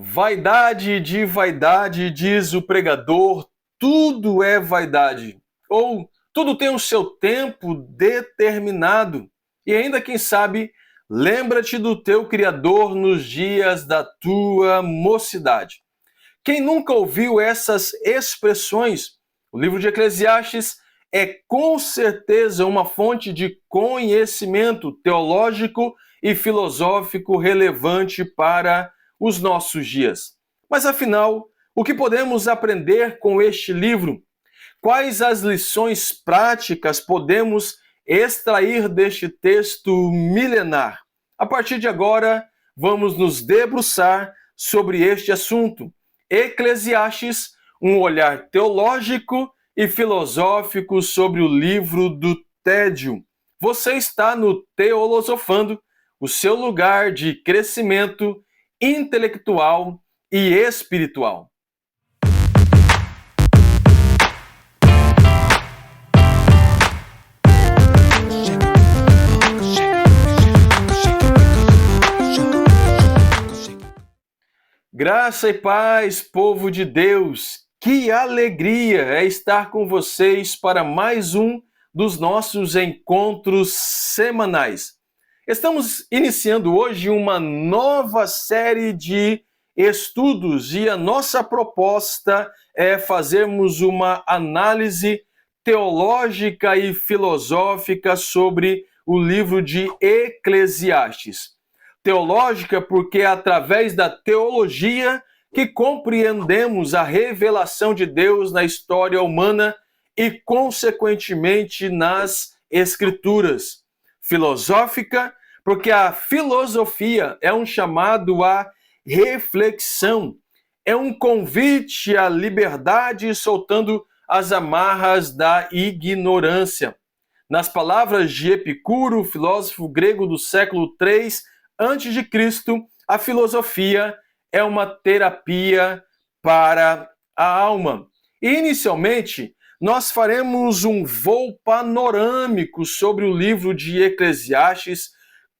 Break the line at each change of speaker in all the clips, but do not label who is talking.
Vaidade de vaidade, diz o pregador, tudo é vaidade. Ou tudo tem o seu tempo determinado. E ainda, quem sabe, lembra-te do teu Criador nos dias da tua mocidade. Quem nunca ouviu essas expressões? O livro de Eclesiastes é com certeza uma fonte de conhecimento teológico e filosófico relevante para os nossos dias. Mas afinal, o que podemos aprender com este livro? Quais as lições práticas podemos extrair deste texto milenar? A partir de agora, vamos nos debruçar sobre este assunto. Eclesiastes, um olhar teológico e filosófico sobre o livro do tédio. Você está no Teolosofando, o seu lugar de crescimento intelectual e espiritual. Graça e paz, povo de Deus! Que alegria é estar com vocês para mais um dos nossos encontros semanais. Estamos iniciando hoje uma nova série de estudos e a nossa proposta é fazermos uma análise teológica e filosófica sobre o livro de Eclesiastes. Teológica porque é através da teologia que compreendemos a revelação de Deus na história humana e, consequentemente, nas Escrituras. Filosófica porque a filosofia é um chamado à reflexão, é um convite à liberdade soltando as amarras da ignorância. Nas palavras de Epicuro, filósofo grego do século III a.C., a filosofia é uma terapia para a alma. E, inicialmente, nós faremos um voo panorâmico sobre o livro de Eclesiastes,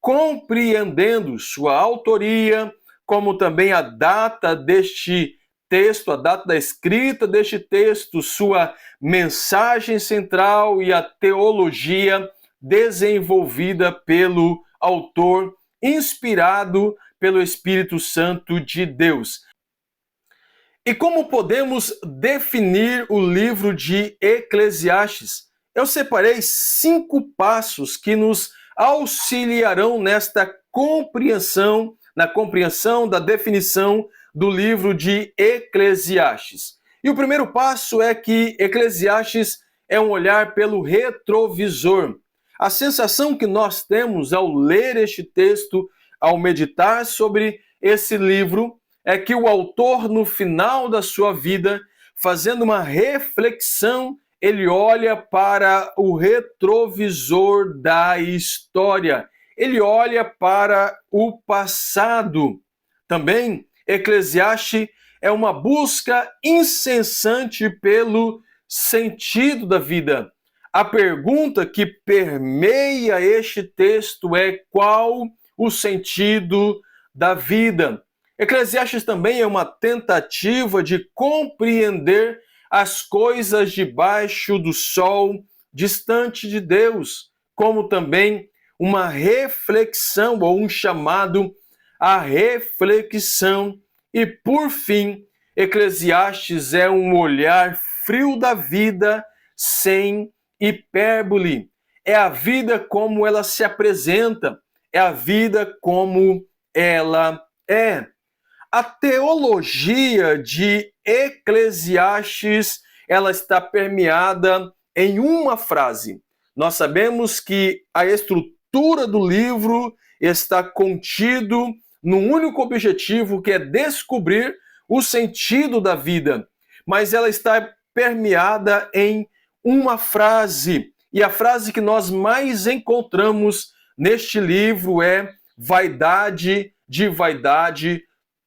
compreendendo sua autoria, como também a data deste texto, a data da escrita deste texto, sua mensagem central e a teologia desenvolvida pelo autor, inspirado pelo Espírito Santo de Deus. E como podemos definir o livro de Eclesiastes? Eu separei 5 passos que nos auxiliarão nesta compreensão, na compreensão da definição do livro de Eclesiastes. E o primeiro passo é que Eclesiastes é um olhar pelo retrovisor. A sensação que nós temos ao ler este texto, ao meditar sobre esse livro, é que o autor, no final da sua vida, fazendo uma reflexão, ele olha para o retrovisor da história. Ele olha para o passado. Também, Eclesiastes é uma busca incessante pelo sentido da vida. A pergunta que permeia este texto é: qual o sentido da vida? Eclesiastes também é uma tentativa de compreender as coisas debaixo do sol, distante de Deus, como também uma reflexão ou um chamado à reflexão. E, por fim, Eclesiastes é um olhar frio da vida sem hipérbole. É a vida como ela se apresenta, é a vida como ela é. A teologia de Eclesiastes, ela está permeada em uma frase. Nós sabemos que a estrutura do livro está contido num único objetivo, que é descobrir o sentido da vida. Mas ela está permeada em uma frase. E a frase que nós mais encontramos neste livro é: vaidade de vaidade,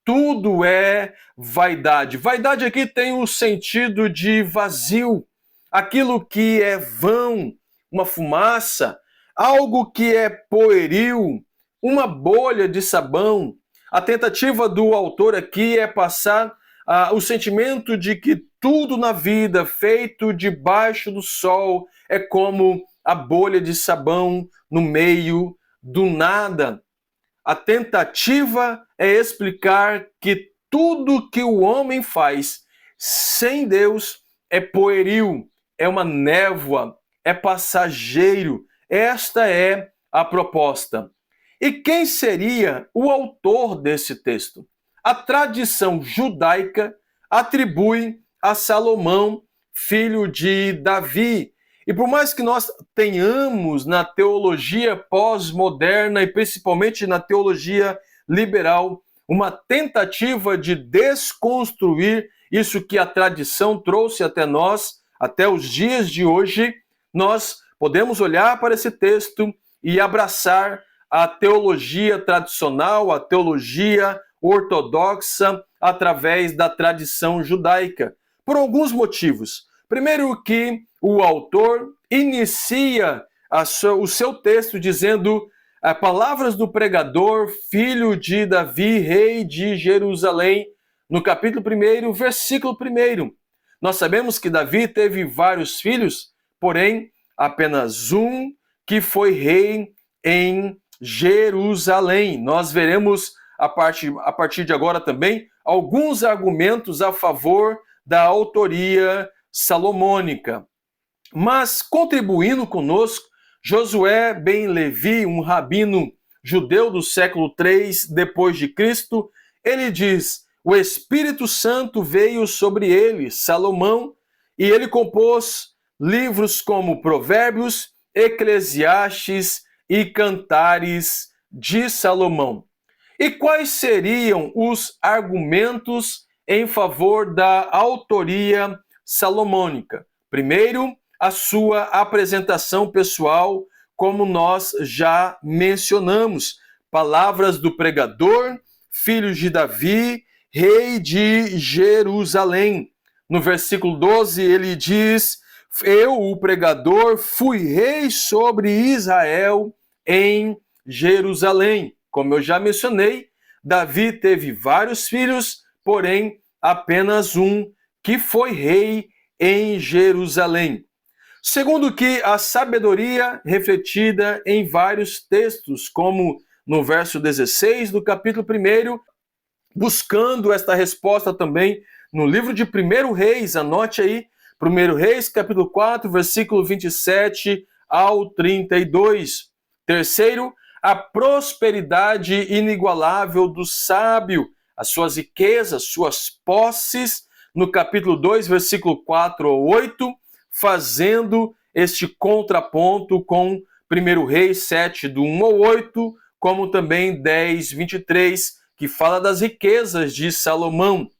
tudo é vaidade. Vaidade aqui tem o sentido de vazio, aquilo que é vão, uma fumaça, algo que é pueril, uma bolha de sabão, A tentativa do autor aqui é passar o sentimento de que tudo na vida feito debaixo do sol é como a bolha de sabão no meio do nada. A tentativa é explicar que tudo que o homem faz sem Deus é pueril, é uma névoa, é passageiro. Esta é a proposta. E quem seria o autor desse texto? A tradição judaica atribui a Salomão, filho de Davi. E por mais que nós tenhamos na teologia pós-moderna e principalmente na teologia liberal uma tentativa de desconstruir isso que a tradição trouxe até nós, até os dias de hoje, nós podemos olhar para esse texto e abraçar a teologia tradicional, a teologia ortodoxa, através da tradição judaica, por alguns motivos. Primeiro que o autor inicia o seu texto dizendo palavras do pregador, filho de Davi, rei de Jerusalém, no capítulo 1, versículo 1. Nós sabemos que Davi teve vários filhos, porém apenas um que foi rei em Jerusalém. Nós veremos a partir de agora também alguns argumentos a favor da autoria salomônica. Mas contribuindo conosco, Josué ben Levi, um rabino judeu do século 3 depois de Cristo, ele diz: o Espírito Santo veio sobre ele, Salomão, e ele compôs livros como Provérbios, Eclesiastes e Cantares de Salomão. E quais seriam os argumentos em favor da autoria salomônica? Primeiro, a sua apresentação pessoal, como nós já mencionamos. Palavras do pregador, filho de Davi, rei de Jerusalém. No versículo 12, ele diz: eu, o pregador, fui rei sobre Israel em Jerusalém. Como eu já mencionei, Davi teve vários filhos, porém apenas um que foi rei em Jerusalém. Segundo que a sabedoria refletida em vários textos, como no verso 16 do capítulo 1, buscando esta resposta também no livro de 1 Reis, anote aí, 1 Reis, capítulo 4, versículo 27 ao 32. Terceiro, a prosperidade inigualável do sábio, as suas riquezas, suas posses, no capítulo 2, versículo 4 ao 8, fazendo este contraponto com 1 Reis 7, do 1 ao 8, como também 10, 23, que fala das riquezas de Salomão.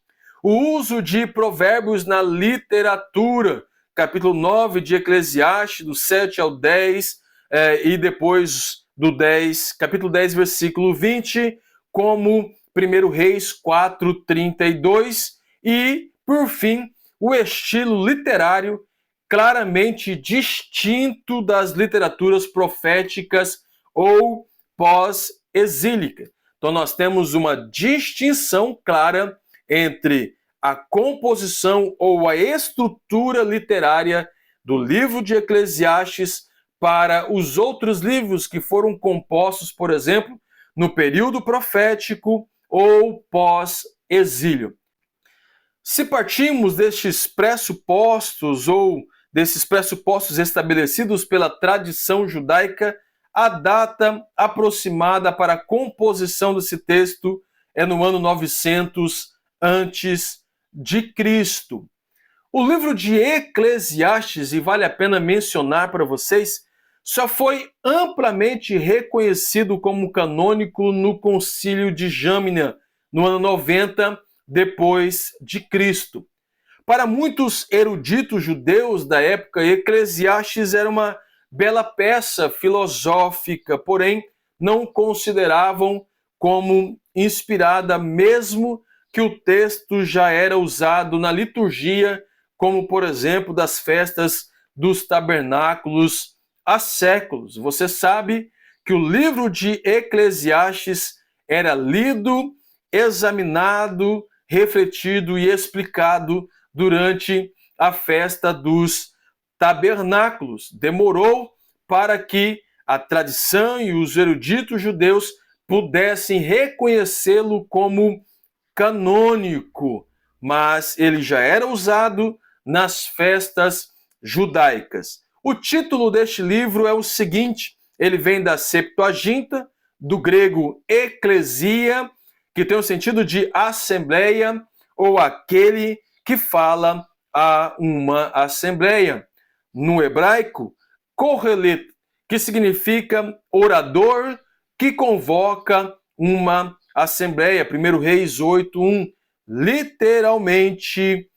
O uso de provérbios na literatura, capítulo 9 de Eclesiastes, do 7 ao 10, e depois do 10, capítulo 10, versículo 20, como 1 Reis 4, 32, e, por fim, o estilo literário claramente distinto das literaturas proféticas ou pós-exílicas. Então nós temos uma distinção clara entre a composição ou a estrutura literária do livro de Eclesiastes para os outros livros que foram compostos, por exemplo, no período profético ou pós-exílio. Se partimos destes pressupostos ou desses pressupostos estabelecidos pela tradição judaica, a data aproximada para a composição desse texto é no ano 900 antes de Cristo. O livro de Eclesiastes, e vale a pena mencionar para vocês, só foi amplamente reconhecido como canônico no Concílio de Jâmina, no ano 90 depois de Cristo. Para muitos eruditos judeus da época, Eclesiastes era uma bela peça filosófica, porém não consideravam como inspirada, mesmo que o texto já era usado na liturgia, como por exemplo das festas dos tabernáculos há séculos. Você sabe que o livro de Eclesiastes era lido examinado, refletido e explicado durante a festa dos tabernáculos. Demorou para que a tradição e os eruditos judeus pudessem reconhecê-lo como canônico, mas ele já era usado nas festas judaicas. O título deste livro é o seguinte, ele vem da Septuaginta, do grego eclesia, que tem o sentido de assembleia, ou aquele que fala a uma assembleia. No hebraico, kohelet, que significa orador que convoca uma assembleia. 1 Reis 8:1, literalmente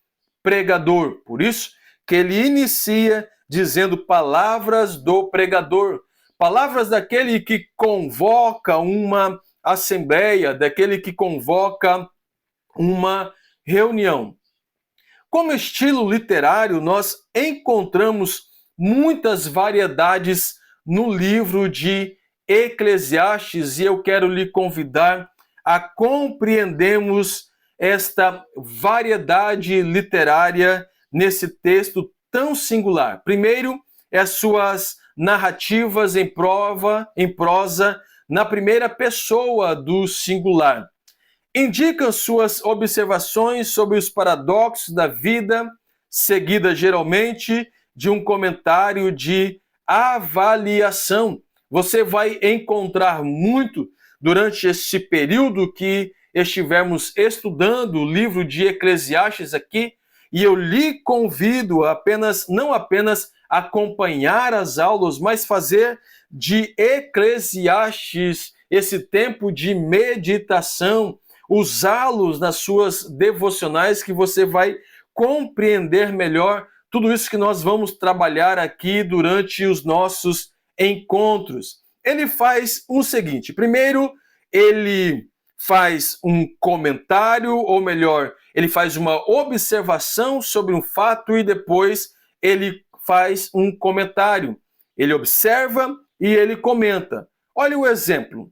pregador. Por isso que ele inicia dizendo palavras do pregador, palavras daquele que convoca uma assembleia, daquele que convoca uma reunião. Como estilo literário, nós encontramos muitas variedades no livro de Eclesiastes e eu quero lhe convidar a compreendermos esta variedade literária nesse texto tão singular. Primeiro, as suas narrativas em prosa, na primeira pessoa do singular. Indicam suas observações sobre os paradoxos da vida, seguida geralmente de um comentário de avaliação. Você vai encontrar muito durante este período que estivermos estudando o livro de Eclesiastes aqui, e eu lhe convido a não apenas acompanhar as aulas, mas fazer de Eclesiastes esse tempo de meditação, usá-los nas suas devocionais, que você vai compreender melhor tudo isso que nós vamos trabalhar aqui durante os nossos encontros. Ele faz o seguinte: primeiro, ele faz um comentário, ou melhor, ele faz uma observação sobre um fato e depois ele faz um comentário. Ele observa e ele comenta. Olha o exemplo.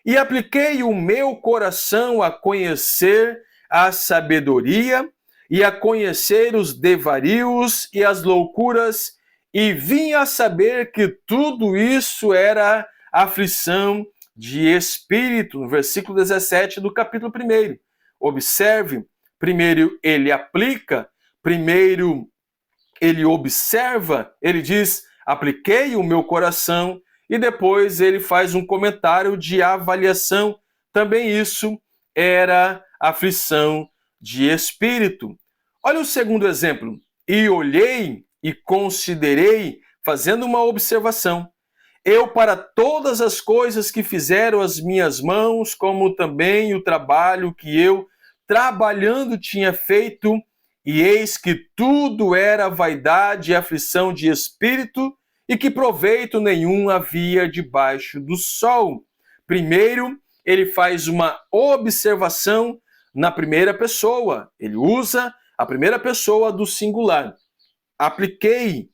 E apliquei o meu coração a conhecer a sabedoria e a conhecer os devarios e as loucuras, e vim a saber que tudo isso era aflição de espírito, no versículo 17 do capítulo 1. Observe, primeiro ele aplica, primeiro ele observa, ele diz, apliquei o meu coração, e depois ele faz um comentário de avaliação. Também isso era aflição de espírito. Olha o segundo exemplo. E olhei e considerei, fazendo uma observação. Eu para todas as coisas que fizeram as minhas mãos, como também o trabalho que eu, trabalhando, tinha feito, e eis que tudo era vaidade e aflição de espírito, e que proveito nenhum havia debaixo do sol. Primeiro, ele faz uma observação na primeira pessoa. Ele usa a primeira pessoa do singular. Apliquei,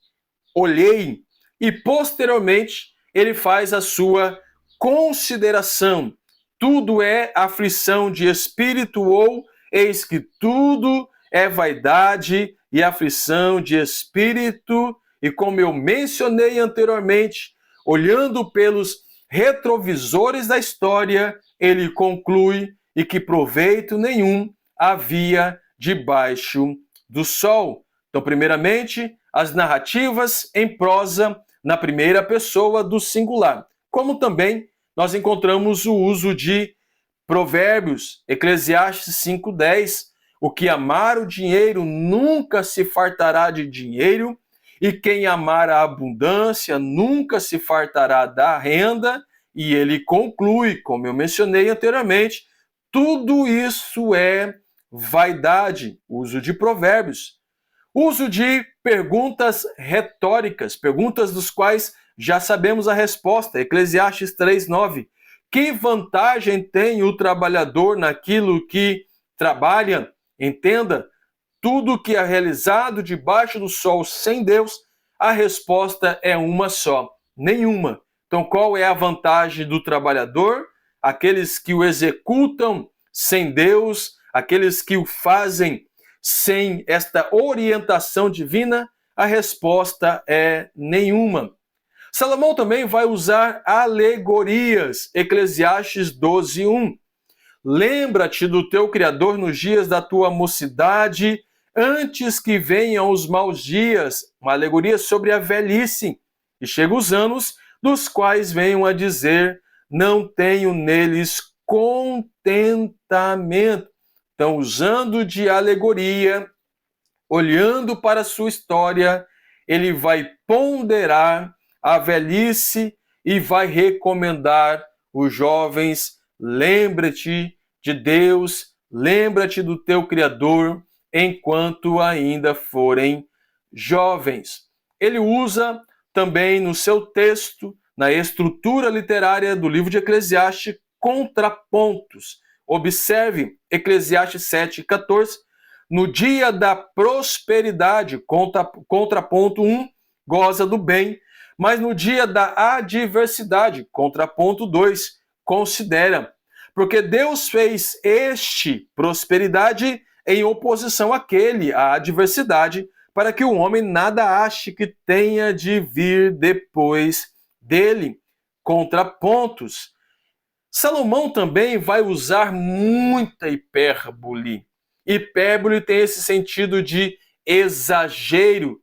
olhei, e posteriormente ele faz a sua consideração. Tudo é aflição de espírito, ou eis que tudo é vaidade e aflição de espírito. E como eu mencionei anteriormente, olhando pelos retrovisores da história, ele conclui e que proveito nenhum havia debaixo do sol. Então, primeiramente, as narrativas em prosa na primeira pessoa do singular. Como também nós encontramos o uso de provérbios, Eclesiastes 5:10, o que amar o dinheiro nunca se fartará de dinheiro, e quem amar a abundância nunca se fartará da renda. E ele conclui, como eu mencionei anteriormente, tudo isso é vaidade. Uso de provérbios. Uso de perguntas retóricas, perguntas dos quais já sabemos a resposta. Eclesiastes 3:9. Que vantagem tem o trabalhador naquilo que trabalha? Entenda, tudo que é realizado debaixo do sol sem Deus, a resposta é uma só: nenhuma. Então, qual é a vantagem do trabalhador? Aqueles que o executam sem Deus, aqueles que o fazem sem esta orientação divina? A resposta é nenhuma. Salomão também vai usar alegorias. Eclesiastes 12:1. Lembra-te do teu Criador nos dias da tua mocidade, antes que venham os maus dias. Uma alegoria sobre a velhice. E chegam os anos, dos quais venham a dizer, não tenho neles contentamento. Então, usando de alegoria, olhando para a sua história, ele vai ponderar a velhice e vai recomendar os jovens: lembra-te de Deus, lembra-te do teu Criador, enquanto ainda forem jovens. Ele usa também no seu texto, na estrutura literária do livro de Eclesiastes, contrapontos. Observe Eclesiastes 7:14. No dia da prosperidade, contraponto 1, goza do bem, mas no dia da adversidade, contraponto 2, considera. Porque Deus fez prosperidade, em oposição àquele, a adversidade, para que o homem nada ache que tenha de vir depois dele. Contrapontos. Salomão também vai usar muita hipérbole. Hipérbole tem esse sentido de exagero,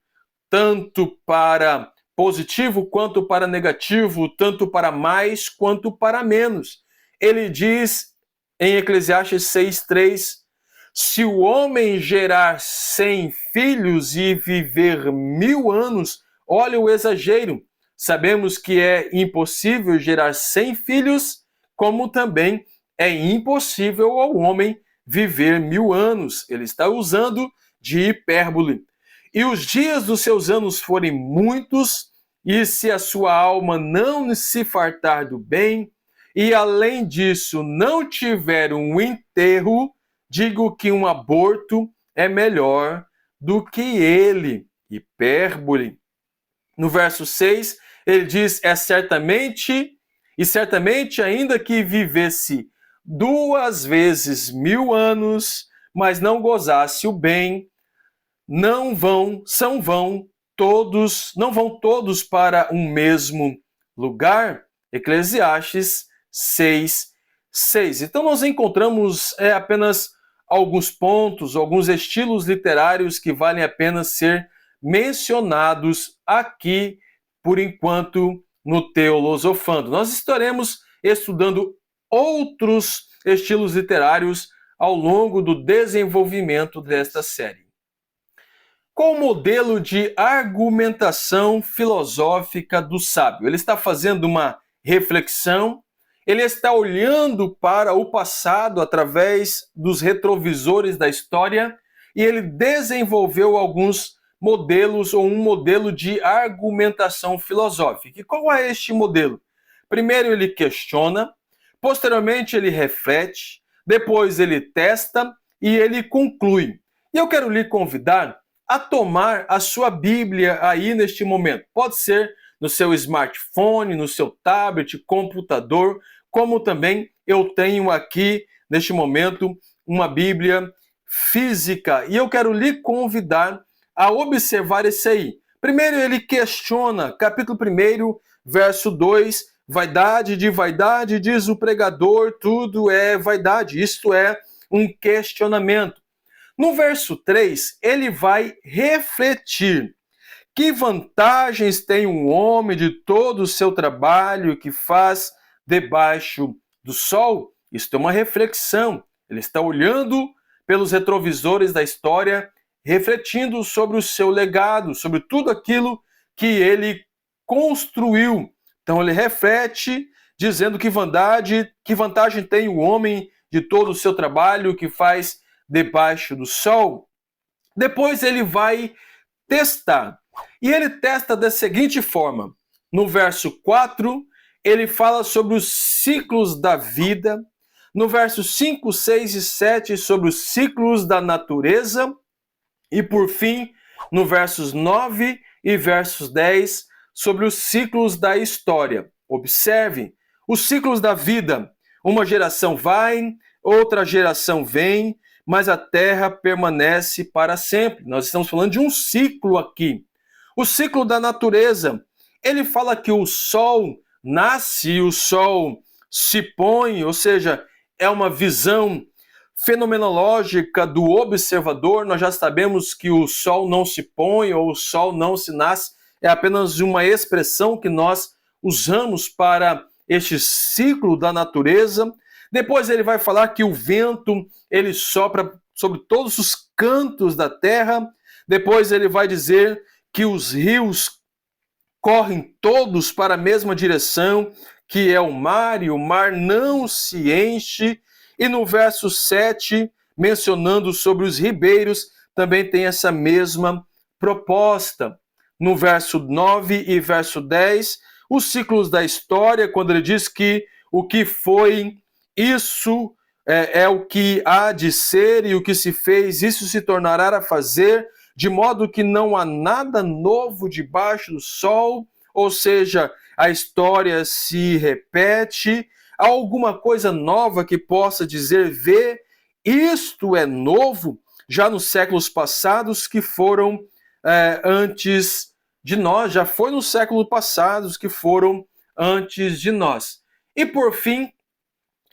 tanto para positivo quanto para negativo, tanto para mais quanto para menos. Ele diz em Eclesiastes 6:3, se o homem gerar 100 filhos e viver 1000 anos, olha o exagero. Sabemos que é impossível gerar 100 filhos, como também é impossível ao homem viver 1000 anos. Ele está usando de hipérbole. E os dias dos seus anos forem muitos, e se a sua alma não se fartar do bem, e além disso não tiver um enterro, digo que um aborto é melhor do que ele. Hipérbole. No verso 6, ele diz, certamente, ainda que vivesse 2 vezes 1000 anos, mas não gozasse o bem, não vão todos para um mesmo lugar. Eclesiastes 6:6. Então nós encontramos apenas alguns pontos, alguns estilos literários que valem a pena ser mencionados aqui, por enquanto, no Teolosofando. Nós estaremos estudando outros estilos literários ao longo do desenvolvimento desta série. Qual o modelo de argumentação filosófica do sábio? Ele está fazendo uma reflexão, ele está olhando para o passado através dos retrovisores da história e ele desenvolveu alguns modelos ou um modelo de argumentação filosófica. E qual é este modelo? Primeiro ele questiona, posteriormente ele reflete, depois ele testa e ele conclui. E eu quero lhe convidar a tomar a sua Bíblia aí neste momento. Pode ser no seu smartphone, no seu tablet, computador, como também eu tenho aqui neste momento uma Bíblia física. E eu quero lhe convidar a observar isso aí. Primeiro ele questiona, capítulo 1, verso 2, vaidade de vaidade, diz o pregador, tudo é vaidade. Isto é um questionamento. No verso 3, ele vai refletir. Que vantagens tem um homem de todo o seu trabalho que faz debaixo do sol? Isso é uma reflexão. Ele está olhando pelos retrovisores da história, refletindo sobre o seu legado, sobre tudo aquilo que ele construiu. Então ele reflete, dizendo que vantagem tem o homem de todo o seu trabalho que faz debaixo do sol. Depois ele vai testar. E ele testa da seguinte forma. No verso 4, ele fala sobre os ciclos da vida. No verso 5, 6 e 7, sobre os ciclos da natureza. E por fim, no versos 9 e versos 10, sobre os ciclos da história. Observe, os ciclos da vida. Uma geração vai, outra geração vem, mas a terra permanece para sempre. Nós estamos falando de um ciclo aqui. O ciclo da natureza. Ele fala que o sol nasce e o sol se põe, ou seja, é uma visão fenomenológica do observador. Nós já sabemos que o sol não se põe ou o sol não se nasce, é apenas uma expressão que nós usamos para este ciclo da natureza. Depois ele vai falar que o vento, ele sopra sobre todos os cantos da terra. Depois ele vai dizer que os rios correm todos para a mesma direção, que é o mar, e o mar não se enche. E no verso 7, mencionando sobre os ribeiros, também tem essa mesma proposta. No verso 9 e verso 10, os ciclos da história, quando ele diz que o que foi, isso é o que há de ser, e o que se fez, isso se tornará a fazer, de modo que não há nada novo debaixo do sol, ou seja, a história se repete. Há alguma coisa nova que possa dizer, vê, isto é novo, já nos séculos passados que foram antes de nós, já foi nos séculos passados que foram antes de nós. E por fim,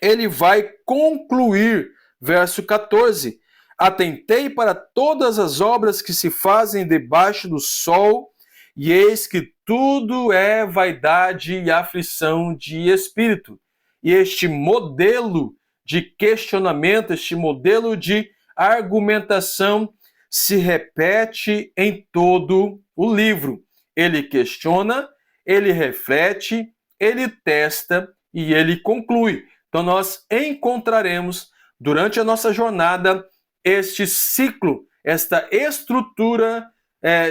ele vai concluir, verso 14, atentei para todas as obras que se fazem debaixo do sol, e eis que tudo é vaidade e aflição de espírito. E este modelo de questionamento, este modelo de argumentação se repete em todo o livro. Ele questiona, ele reflete, ele testa e ele conclui. Então nós encontraremos durante a nossa jornada este ciclo, esta estrutura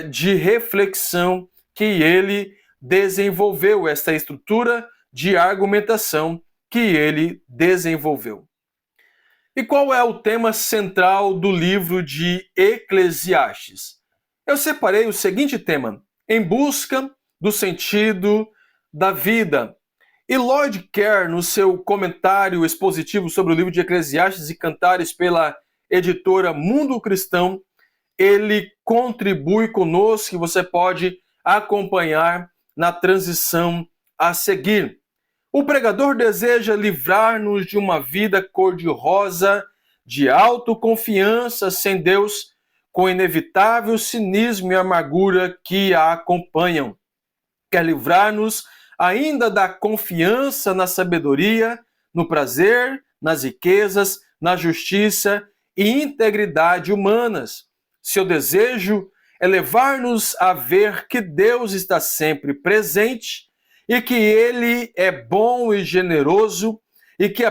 de reflexão que ele desenvolveu, esta estrutura de argumentação que ele desenvolveu. E qual é o tema central do livro de Eclesiastes? Eu separei o seguinte tema: em busca do sentido da vida. E Lloyd Kerr, no seu comentário expositivo sobre o livro de Eclesiastes e Cantares pela editora Mundo Cristão, ele contribui conosco e você pode acompanhar na transição a seguir. O pregador deseja livrar-nos de uma vida cor-de-rosa, de autoconfiança sem Deus, com inevitável cinismo e amargura que a acompanham. Quer livrar-nos ainda da confiança na sabedoria, no prazer, nas riquezas, na justiça e integridade humanas. Seu desejo é levar-nos a ver que Deus está sempre presente e que Ele é bom e generoso e que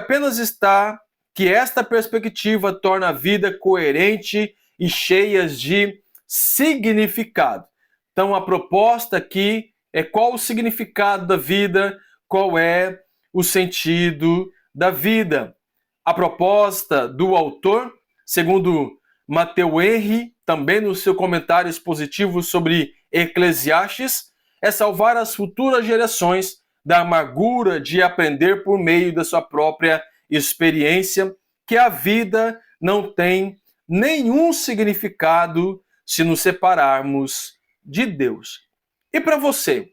que esta perspectiva torna a vida coerente e cheia de significado. Então a proposta aqui é qual o significado da vida, qual é o sentido da vida. A proposta do autor, segundo Matthew Henry, também no seu comentário expositivo sobre Eclesiastes, é salvar as futuras gerações da amargura de aprender por meio da sua própria experiência que a vida não tem nenhum significado se nos separarmos de Deus. E para você,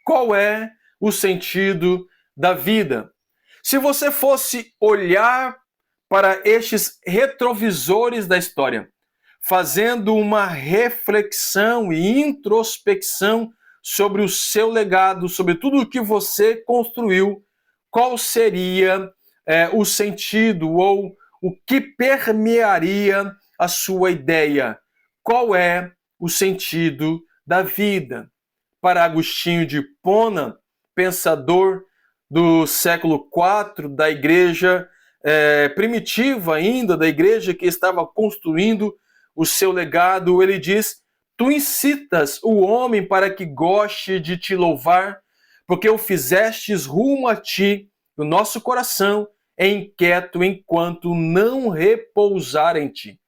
qual é o sentido da vida? Se você fosse olhar para estes retrovisores da história, fazendo uma reflexão e introspecção sobre o seu legado, sobre tudo o que você construiu, qual seria o sentido ou o que permearia a sua ideia? Qual é o sentido da vida? Para Agostinho de Hipona, pensador do século IV, da igreja primitiva ainda, da igreja que estava construindo o seu legado, ele diz: tu incitas o homem para que goste de te louvar, porque o fizestes rumo a ti, o nosso coração é inquieto enquanto não repousar em ti.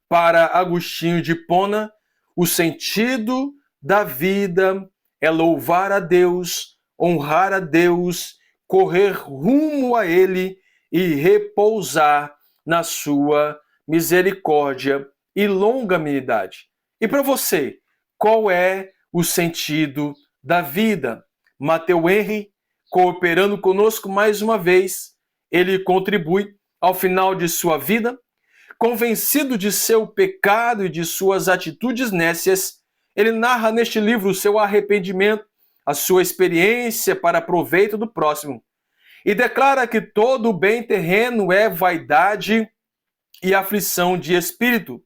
Para Agostinho de Hipona, o sentido da vida é louvar a Deus, honrar a Deus, correr rumo a Ele e repousar na sua misericórdia e longanimidade. E para você, qual é o sentido da vida? Mateu Henry, cooperando conosco mais uma vez, ele contribui ao final de sua vida, convencido de seu pecado e de suas atitudes nécias, ele narra neste livro o seu arrependimento, a sua experiência para proveito do próximo, e declara que todo bem terreno é vaidade e aflição de espírito.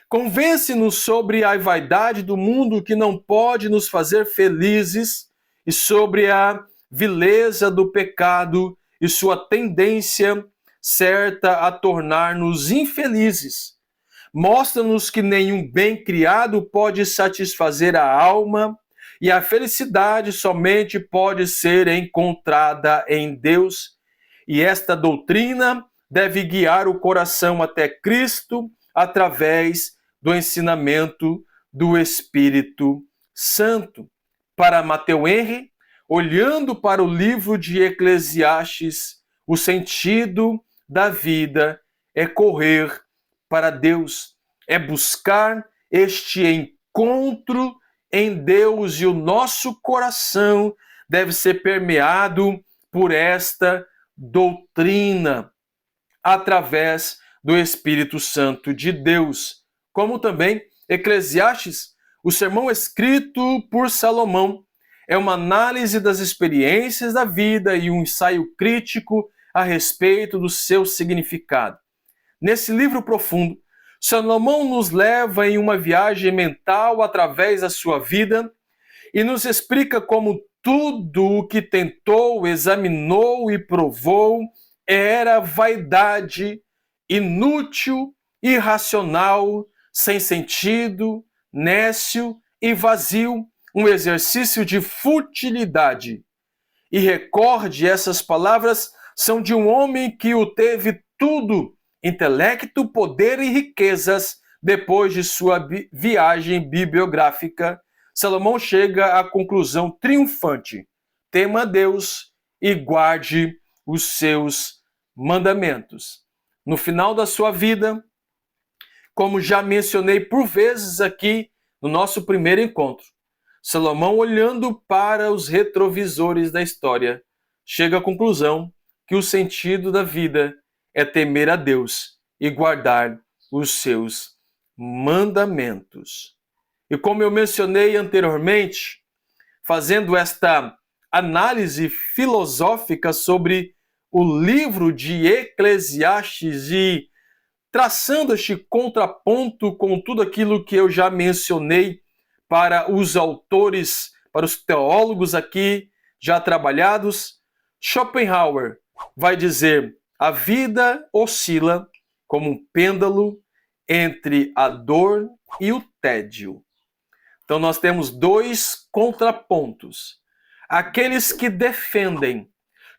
Convence-nos sobre a vaidade do mundo que não pode nos fazer felizes e sobre a vileza do pecado e sua tendência certa a tornar-nos infelizes. Mostra-nos que nenhum bem criado pode satisfazer a alma e a felicidade somente pode ser encontrada em Deus. E esta doutrina deve guiar o coração até Cristo através do ensinamento do Espírito Santo. Para Mateu Henry, olhando para o livro de Eclesiastes, o sentido da vida é correr para Deus, é buscar este encontro em Deus, e o nosso coração deve ser permeado por esta doutrina através do Espírito Santo de Deus. Como também Eclesiastes, o sermão escrito por Salomão, é uma análise das experiências da vida e um ensaio crítico a respeito do seu significado. Nesse livro profundo, Salomão nos leva em uma viagem mental através da sua vida e nos explica como tudo o que tentou, examinou e provou era vaidade, inútil, irracional, sem sentido, nécio e vazio, um exercício de futilidade. E recorde, essas palavras são de um homem que o teve tudo, intelecto, poder e riquezas. Depois de sua viagem bibliográfica, Salomão chega à conclusão triunfante: tema a Deus e guarde os seus mandamentos. No final da sua vida, como já mencionei por vezes aqui no nosso primeiro encontro, Salomão, olhando para os retrovisores da história, chega à conclusão que o sentido da vida é temer a Deus e guardar os seus mandamentos. E como eu mencionei anteriormente, fazendo esta análise filosófica sobre o livro de Eclesiastes e traçando este contraponto com tudo aquilo que eu já mencionei para os autores, para os teólogos aqui já trabalhados, Schopenhauer vai dizer: a vida oscila como um pêndulo entre a dor e o tédio. Então nós temos dois contrapontos. Aqueles que defendem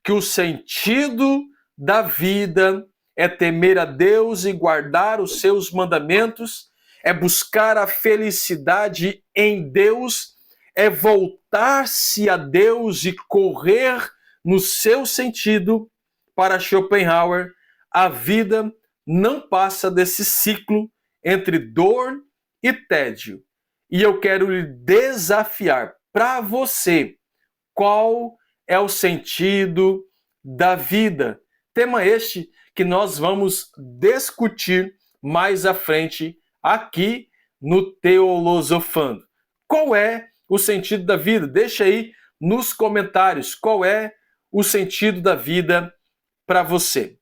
que o sentido da vida é temer a Deus e guardar os seus mandamentos, é buscar a felicidade em Deus, é voltar-se a Deus e correr no seu sentido. Para Schopenhauer, a vida não passa desse ciclo entre dor e tédio. E eu quero lhe desafiar, para você, qual é o sentido da vida? Tema este que nós vamos discutir mais à frente aqui no Teolosofando. Qual é o sentido da vida? Deixa aí nos comentários qual é o sentido da vida para você.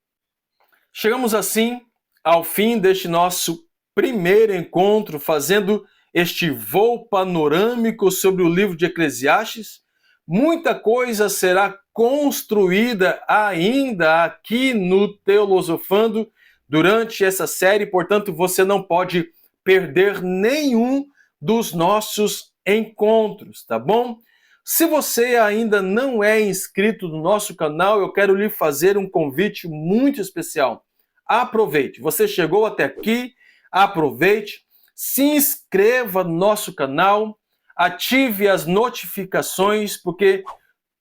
Chegamos assim ao fim deste nosso primeiro encontro, fazendo este voo panorâmico sobre o livro de Eclesiastes. Muita coisa será construída ainda aqui no Teolosofando durante essa série, portanto, você não pode perder nenhum dos nossos encontros, tá bom? Se você ainda não é inscrito no nosso canal, eu quero lhe fazer um convite muito especial. Aproveite, você chegou até aqui, aproveite, se inscreva no nosso canal, ative as notificações, porque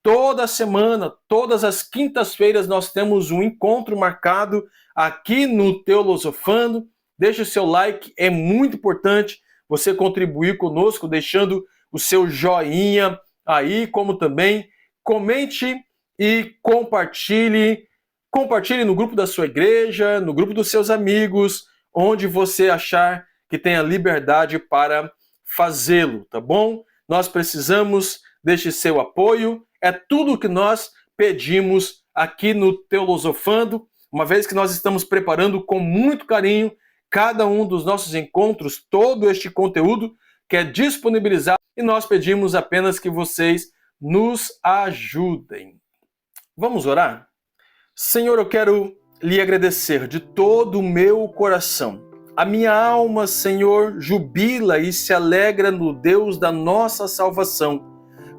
toda semana, todas as quintas-feiras, nós temos um encontro marcado aqui no Teolosofando. Deixe o seu like, é muito importante você contribuir conosco, deixando o seu joinha aí, como também comente e compartilhe. Compartilhe no grupo da sua igreja, no grupo dos seus amigos, onde você achar que tenha liberdade para fazê-lo, tá bom? Nós precisamos deste seu apoio, é tudo o que nós pedimos aqui no Teolosofando, uma vez que nós estamos preparando com muito carinho cada um dos nossos encontros, todo este conteúdo que é disponibilizado, e nós pedimos apenas que vocês nos ajudem. Vamos orar? Senhor, eu quero lhe agradecer de todo o meu coração. A minha alma, Senhor, jubila e se alegra no Deus da nossa salvação,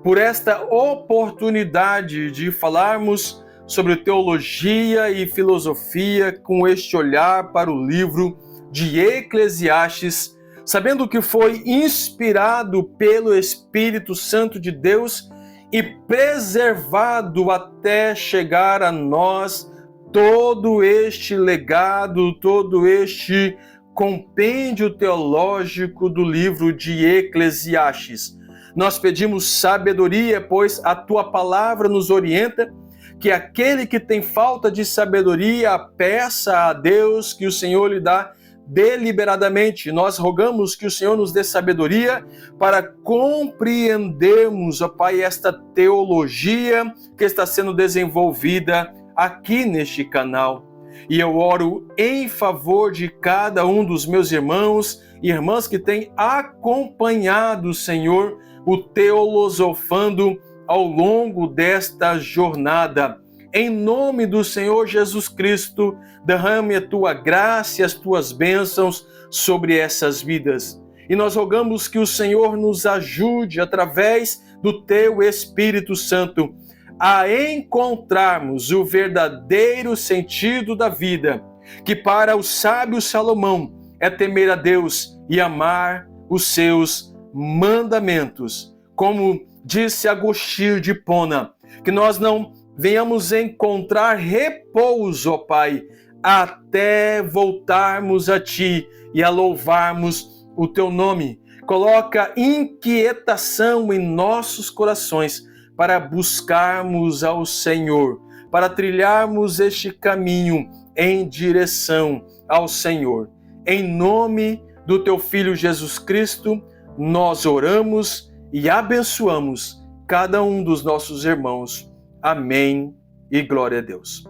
por esta oportunidade de falarmos sobre teologia e filosofia com este olhar para o livro de Eclesiastes, sabendo que foi inspirado pelo Espírito Santo de Deus e preservado até chegar a nós todo este legado, todo este compêndio teológico do livro de Eclesiastes. Nós pedimos sabedoria, pois a tua palavra nos orienta que aquele que tem falta de sabedoria peça a Deus, que o Senhor lhe dá deliberadamente. Nós rogamos que o Senhor nos dê sabedoria para compreendermos, ó Pai, esta teologia que está sendo desenvolvida aqui neste canal. E eu oro em favor de cada um dos meus irmãos e irmãs que têm acompanhado, Senhor, o Teolosofando ao longo desta jornada. Em nome do Senhor Jesus Cristo, derrame a tua graça e as tuas bênçãos sobre essas vidas. E nós rogamos que o Senhor nos ajude, através do teu Espírito Santo, a encontrarmos o verdadeiro sentido da vida, que para o sábio Salomão é temer a Deus e amar os seus mandamentos. Como disse Agostinho de Hipona, que nós não venhamos encontrar repouso, ó Pai, até voltarmos a Ti e a louvarmos o Teu nome. Coloca inquietação em nossos corações para buscarmos ao Senhor, para trilharmos este caminho em direção ao Senhor. Em nome do Teu Filho Jesus Cristo, nós oramos e abençoamos cada um dos nossos irmãos. Amém e glória a Deus.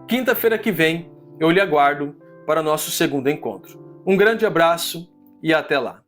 Quinta-feira que vem, eu lhe aguardo para nosso segundo encontro. Um grande abraço e até lá.